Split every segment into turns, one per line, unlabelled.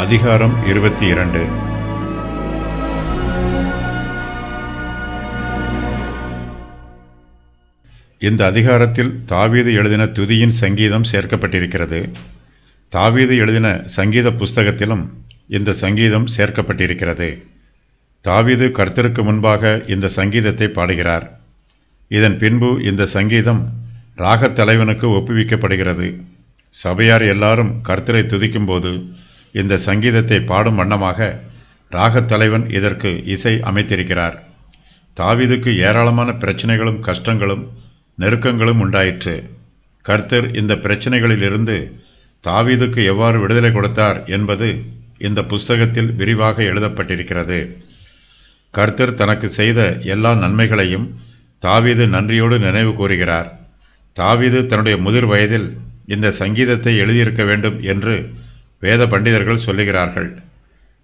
அதிகாரம் 22. இந்த அதிகாரத்தில் தாவீது எழுதின துதியின் சங்கீதம் சேர்க்கப்பட்டிருக்கிறது. தாவீது எழுதின சங்கீத புஸ்தகத்திலும் இந்த சங்கீதம் சேர்க்கப்பட்டிருக்கிறது. தாவீது கர்த்தருக்கு முன்பாக இந்த சங்கீதத்தை பாடுகிறார். இதன் பின்பு இந்த சங்கீதம் ராகத் தலைவனுக்கு ஒப்புவிக்கப்படுகிறது. சபையார் எல்லாரும் கர்த்தரை துதிக்கும்போது இந்த சங்கீதத்தை பாடும் வண்ணமாக ராகத் தலைவன் இதற்கு இசை அமைத்திருக்கிறார். தாவீதுக்கு ஏராளமான பிரச்சனைகளும் கஷ்டங்களும் நெருக்கங்களும் உண்டாயிற்று. கர்த்தர் இந்த பிரச்சனைகளிலிருந்து தாவீதுக்கு எவ்வாறு விடுதலை கொடுத்தார் என்பது இந்த புஸ்தகத்தில் விரிவாக எழுதப்பட்டிருக்கிறது. கர்த்தர் தனக்கு செய்த எல்லா நன்மைகளையும் தாவீது நன்றியோடு நினைவு கூறுகிறார். தாவீது தன்னுடைய முதிர் வயதில் இந்த சங்கீதத்தை எழுதியிருக்க வேண்டும் என்று வேத பண்டிதர்கள் சொல்லுகிறார்கள்.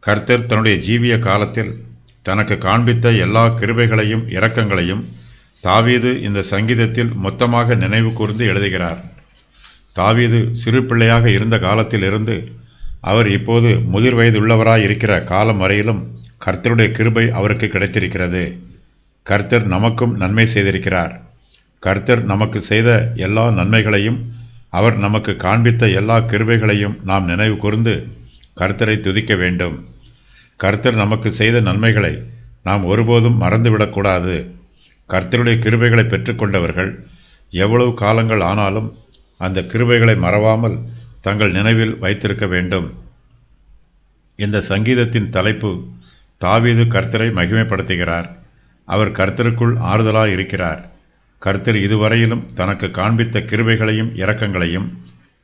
கர்த்தர் தன்னுடைய ஜீவிய காலத்தில் தனக்கு காண்பித்த எல்லா கிருபைகளையும் இரக்கங்களையும் தாவீது இந்த சங்கீதத்தில் மொத்தமாக நினைவு கூர்ந்து எழுதுகிறார். தாவீது சிறு பிள்ளையாக இருந்த காலத்திலிருந்து அவர் இப்போது முதிர் வயதுள்ளவராய் இருக்கிற காலம் வரையிலும் கர்த்தருடைய கிருபை அவருக்கு கிடைத்திருக்கிறது. கர்த்தர் நமக்கும் நன்மை செய்திருக்கிறார். கர்த்தர் நமக்கு செய்த எல்லா நன்மைகளையும் அவர் நமக்கு காண்பித்த எல்லா கிருபைகளையும் நாம் நினைவு கூர்ந்து கர்த்தரை துதிக்க வேண்டும். கர்த்தர் நமக்கு செய்த நன்மைகளை நாம் ஒருபோதும் மறந்துவிடக்கூடாது. கர்த்தருடைய கிருபைகளை பெற்றுக்கொண்டவர்கள் எவ்வளவு காலங்கள் ஆனாலும் அந்த கிருபைகளை மறவாமல் தங்கள் நினைவில் வைத்திருக்க வேண்டும். இந்த சங்கீதத்தின் தலைப்பு தாவீது கர்த்தரை மகிமைப்படுத்துகிறார். அவர் கர்த்தருக்குள் ஆறுதலாய் இருக்கிறார். கர்த்தர் இதுவரையிலும் தனக்கு காண்பித்த கிருபைகளையும் இரக்கங்களையும்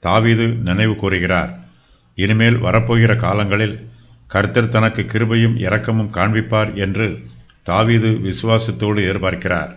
தாவீது நினைவு கூறுகிறார். இனிமேல் வரப்போகிற காலங்களில் கர்த்தர் தனக்கு கிருபையும் இரக்கமும் காண்பிப்பார் என்று தாவீது விசுவாசத்தோடு எதிர்பார்க்கிறார்.